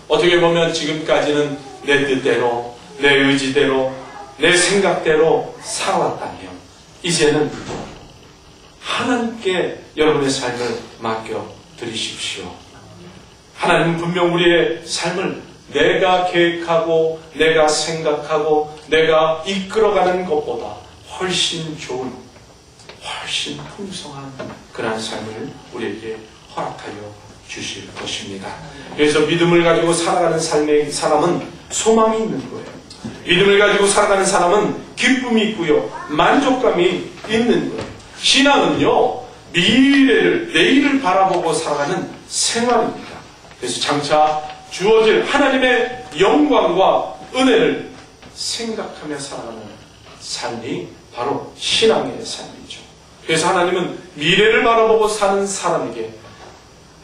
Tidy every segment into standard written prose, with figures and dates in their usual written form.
어떻게 보면 지금까지는 내 뜻대로, 내 의지대로, 내 생각대로 살아왔다면 이제는 하나님께 여러분의 삶을 맡겨드리십시오. 하나님은 분명 우리의 삶을 내가 계획하고 내가 생각하고 내가 이끌어가는 것보다 훨씬 좋은, 훨씬 풍성한 그러한 삶을 우리에게 허락하여 주실 것입니다. 그래서 믿음을 가지고 살아가는 삶의 사람은 소망이 있는 거예요. 믿음을 가지고 살아가는 사람은 기쁨이 있고요, 만족감이 있는 거예요. 신앙은요, 미래를, 내일을 바라보고 살아가는 생활입니다. 그래서 장차 주어질 하나님의 영광과 은혜를 생각하며 살아가는 삶이 바로 신앙의 삶이죠. 그래서 하나님은 미래를 바라보고 사는 사람에게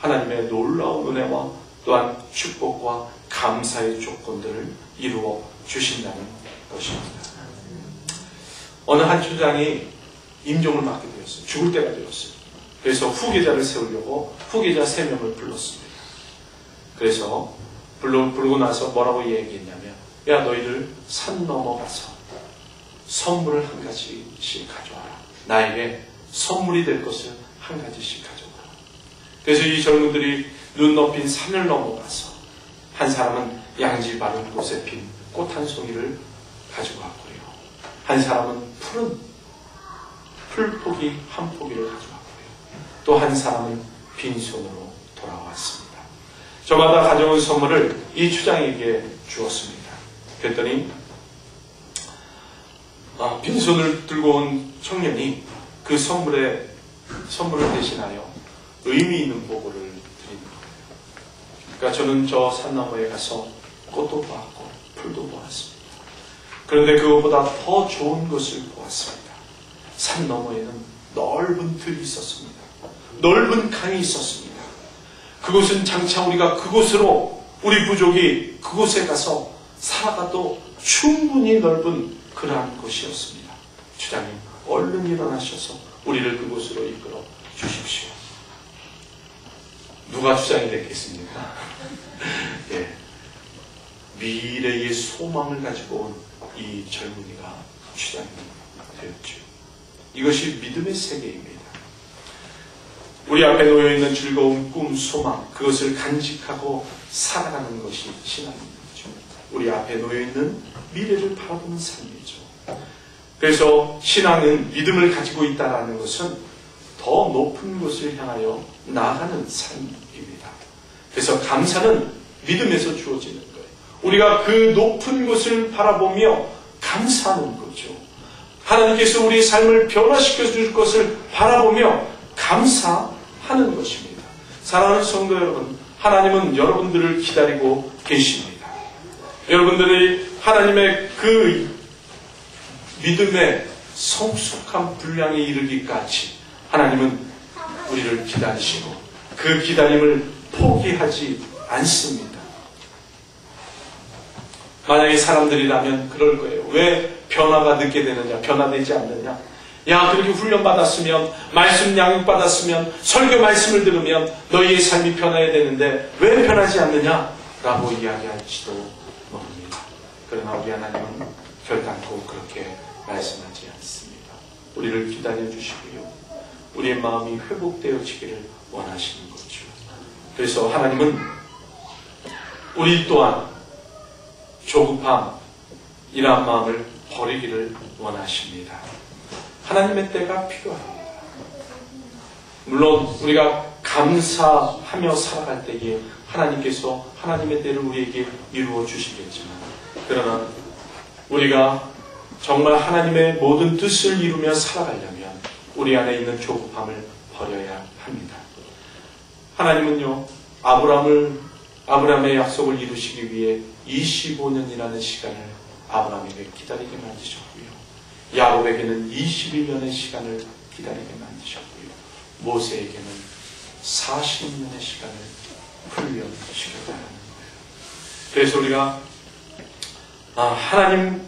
하나님의 놀라운 은혜와 또한 축복과 감사의 조건들을 이루어 주신다는 것입니다. 어느 한 주장이 임종을 맡게 되었어요. 죽을 때가 되었어요. 그래서 후계자를 세우려고 후계자 3명을 불렀습니다. 그래서 부르고 나서 뭐라고 얘기했냐면, 야, 너희들 산 넘어가서 선물을 한 가지씩 가져와라. 나에게 선물이 될 것을 한 가지씩 가져와라. 그래서 이 젊은들이 눈 높인 산을 넘어가서 한 사람은 양지 바른 곳에 핀 꽃 한 송이를 가지고 왔고요. 한 사람은 푸른 풀포기 한 포기를 가져왔고요. 또 한 사람은 빈손으로 돌아왔습니다. 저마다 가져온 선물을 이 추장에게 주었습니다. 그랬더니 빈손을 들고 온 청년이 그 선물을 대신하여 의미 있는 보고를 드립니다. 그러니까 저는 저 산 너머에 가서 꽃도 보았고 풀도 보았습니다. 그런데 그것보다 더 좋은 것을 보았습니다. 산 너머에는 넓은 들이 있었습니다. 넓은 강이 있었습니다. 그곳은 장차 우리가 그곳으로, 우리 부족이 그곳에 가서 살아가도 충분히 넓은 그러한 곳이었습니다. 주장님, 얼른 일어나셔서 우리를 그곳으로 이끌어 주십시오. 누가 주장이 됐겠습니까? 예. 미래의 소망을 가지고 온 이 젊은이가 주장이 되었죠. 이것이 믿음의 세계입니다. 우리 앞에 놓여있는 즐거운 꿈, 소망, 그것을 간직하고 살아가는 것이 신앙입니다. 우리 앞에 놓여있는 미래를 바라보는 삶이죠. 그래서 신앙은 믿음을 가지고 있다는 것은 더 높은 곳을 향하여 나아가는 삶입니다. 그래서 감사는 믿음에서 주어지는 거예요. 우리가 그 높은 곳을 바라보며 감사하는 거죠. 하나님께서 우리의 삶을 변화시켜 줄 것을 바라보며 감사하는 것입니다. 사랑하는 성도 여러분, 하나님은 여러분들을 기다리고 계십니다. 여러분들이 하나님의 그 믿음의 성숙한 분량에 이르기까지 하나님은 우리를 기다리시고 그 기다림을 포기하지 않습니다. 만약에 사람들이라면 그럴 거예요. 왜 변화가 늦게 되느냐, 변화되지 않느냐. 야, 그렇게 훈련받았으면, 말씀 양육받았으면, 설교 말씀을 들으면 너희의 삶이 변해야 되는데 왜 변하지 않느냐? 라고 이야기할지도 모릅니다. 그러나 우리 하나님은 결단코 그렇게 말씀하지 않습니다. 우리를 기다려 주시고요, 우리의 마음이 회복되어지기를 원하시는 거죠. 그래서 하나님은 우리 또한 조급함, 이러한 마음을 버리기를 원하십니다. 하나님의 때가 필요합니다. 물론 우리가 감사하며 살아갈 때에 하나님께서 하나님의 때를 우리에게 이루어 주시겠지만, 그러나 우리가 정말 하나님의 모든 뜻을 이루며 살아가려면 우리 안에 있는 조급함을 버려야 합니다. 하나님은요, 아브라함의 약속을 이루시기 위해 25년이라는 시간을 아브라함에게 기다리게 만드셨고요, 야곱에게는 21년의 시간을 기다리게 만드셨고요, 모세에게는 40년의 시간을 훈련시켰다는 거예요. 그래서 우리가 하나님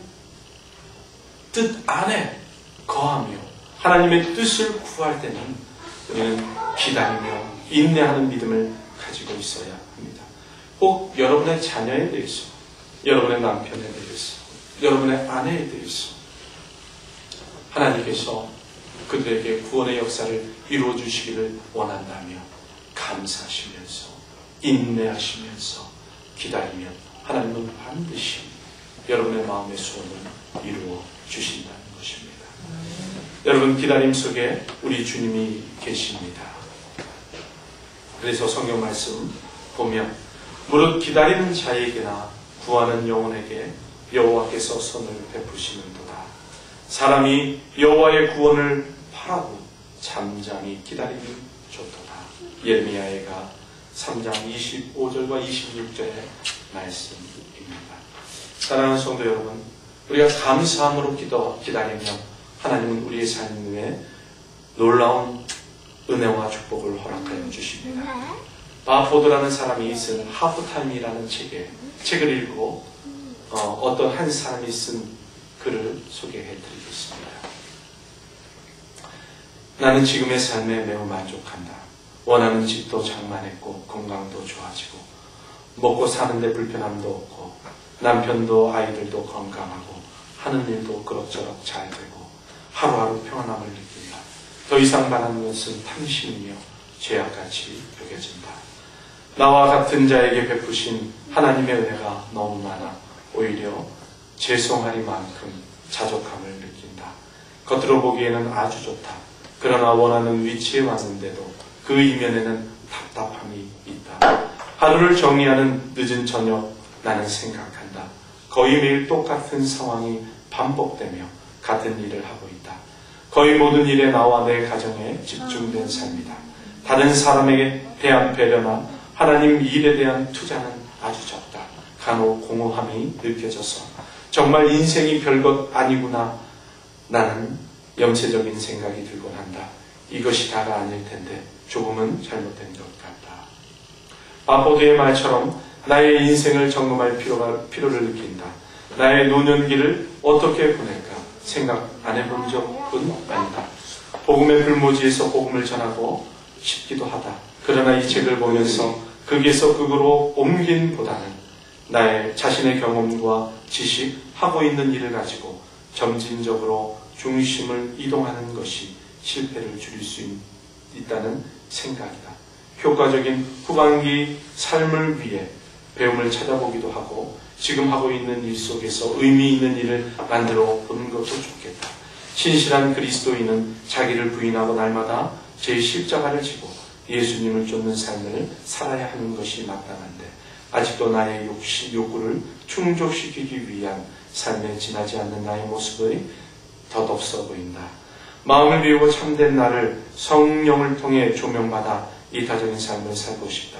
뜻 안에 거하며 하나님의 뜻을 구할 때는 우리는 기다리며 인내하는 믿음을 가지고 있어야 합니다. 혹 여러분의 자녀에 대해서, 여러분의 남편에 대해서, 여러분의 아내에 대해서 하나님께서 그들에게 구원의 역사를 이루어 주시기를 원한다며 감사하시면서 인내하시면서 기다리면 하나님은 반드시 여러분의 마음의 소원을 이루어 주신다는 것입니다. 여러분, 기다림 속에 우리 주님이 계십니다. 그래서 성경 말씀 보면 무릇 기다리는 자에게나 구하는 영혼에게 여호와께서 선을 베푸시는도다. 사람이 여호와의 구원을 바라고 잠잠히 기다리면 좋도다. 예레미야가 3장 25절과 26절의 말씀입니다. 사랑하는 성도 여러분, 우리가 감사함으로 기다리면 하나님은 우리의 삶에 놀라운 은혜와 축복을 허락하여 주십니다. 바포드라는 사람이 쓴 하프타임이라는 책을 읽고 어떤 한 사람이 쓴 글을 소개해 드리겠습니다. 나는 지금의 삶에 매우 만족한다. 원하는 집도 장만했고 건강도 좋아지고 먹고 사는데 불편함도 없고 남편도 아이들도 건강하고 하는 일도 그럭저럭 잘 되고 하루하루 평안함을 느낀다. 더 이상 바라는 것은 탐심이며 죄악같이 여겨진다. 나와 같은 자에게 베푸신 하나님의 은혜가 너무 많아 오히려 죄송하리만큼 자족함을 느낀다. 겉으로 보기에는 아주 좋다. 그러나 원하는 위치에 왔는데도 그 이면에는 답답함이 있다. 하루를 정리하는 늦은 저녁 나는 생각한다. 거의 매일 똑같은 상황이 반복되며 같은 일을 하고 있다. 거의 모든 일에 나와 내 가정에 집중된 삶이다. 다른 사람에게 대한 배려나 하나님 일에 대한 투자는 아주 적다. 간혹 공허함이 느껴져서 정말 인생이 별것 아니구나. 나는 염세적인 생각이 들곤 한다. 이것이 다가 아닐 텐데 조금은 잘못된 것 같다. 바포드의 말처럼 나의 인생을 점검할 필요를 느낀다. 나의 노년기를 어떻게 보낼까 생각 안 해본 적은 아니다. 복음의 불모지에서 복음을 전하고 싶기도 하다. 그러나 이 책을 보면서 극에서 극으로 옮긴 보다는 나의 자신의 경험과 지식, 하고 있는 일을 가지고 점진적으로 중심을 이동하는 것이 실패를 줄일 수 있다는 생각이다. 효과적인 후반기 삶을 위해 배움을 찾아보기도 하고 지금 하고 있는 일 속에서 의미 있는 일을 만들어 보는 것도 좋겠다. 신실한 그리스도인은 자기를 부인하고 날마다 제 십자가를 지고 예수님을 쫓는 삶을 살아야 하는 것이 마땅한데 아직도 나의 욕구를 충족시키기 위한 삶에 지나지 않는 나의 모습이 덧없어 보인다. 마음을 비우고 참된 나를 성령을 통해 조명받아 이타적인 삶을 살고 싶다.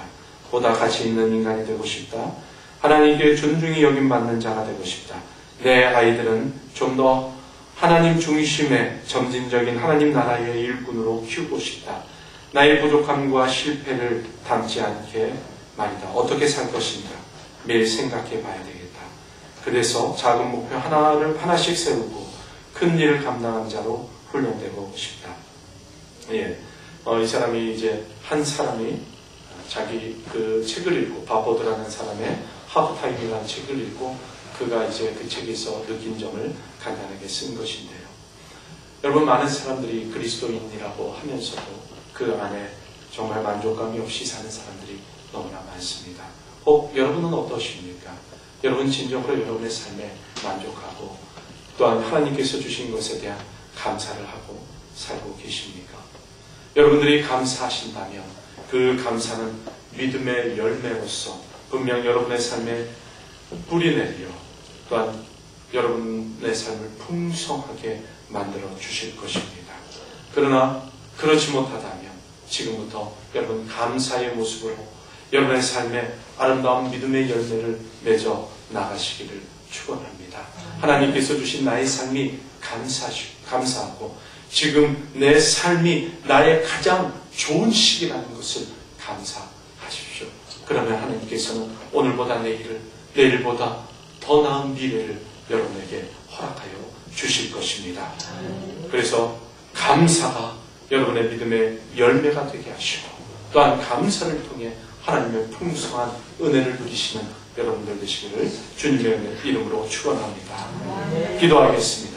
보다 가치 있는 인간이 되고 싶다. 하나님께 존중이 여김받는 자가 되고 싶다. 내 아이들은 좀 더 하나님 중심의 점진적인 하나님 나라의 일꾼으로 키우고 싶다. 나의 부족함과 실패를 담지 않게 말이다. 어떻게 살 것인가 매일 생각해 봐야 되겠다. 그래서 작은 목표 하나씩 세우고 큰 일을 감당한 자로 훈련되고 싶다. 이 사람이 이제 한 사람이 자기 그 책을 읽고 바포드라는 사람의 하프타임이라는 책을 읽고 그가 이제 그 책에서 느낀 점을 간단하게 쓴 것인데요. 여러분, 많은 사람들이 그리스도인이라고 하면서도 그 안에 정말 만족감이 없이 사는 사람들이 너무나 많습니다. 혹 여러분은 어떠십니까? 여러분 진정으로 여러분의 삶에 만족하고 또한 하나님께서 주신 것에 대한 감사를 하고 살고 계십니까? 여러분들이 감사하신다면 그 감사는 믿음의 열매로서 분명 여러분의 삶에 뿌리내려 또한 여러분의 삶을 풍성하게 만들어 주실 것입니다. 그러나 그렇지 못하다면 지금부터 여러분 감사의 모습으로 여러분의 삶에 아름다운 믿음의 열매를 맺어 나가시기를 축원합니다. 하나님께서 주신 나의 삶이 감사하고 지금 내 삶이 나의 가장 좋은 시기라는 것을 감사하십시오. 그러면 하나님께서는 오늘보다 내일보다 더 나은 미래를 여러분에게 허락하여 주실 것입니다. 그래서 감사가 여러분의 믿음의 열매가 되게 하시고 또한 감사를 통해 하나님의 풍성한 은혜를 누리시는 여러분들 되시기를 주님의 이름으로 축원합니다. 기도하겠습니다.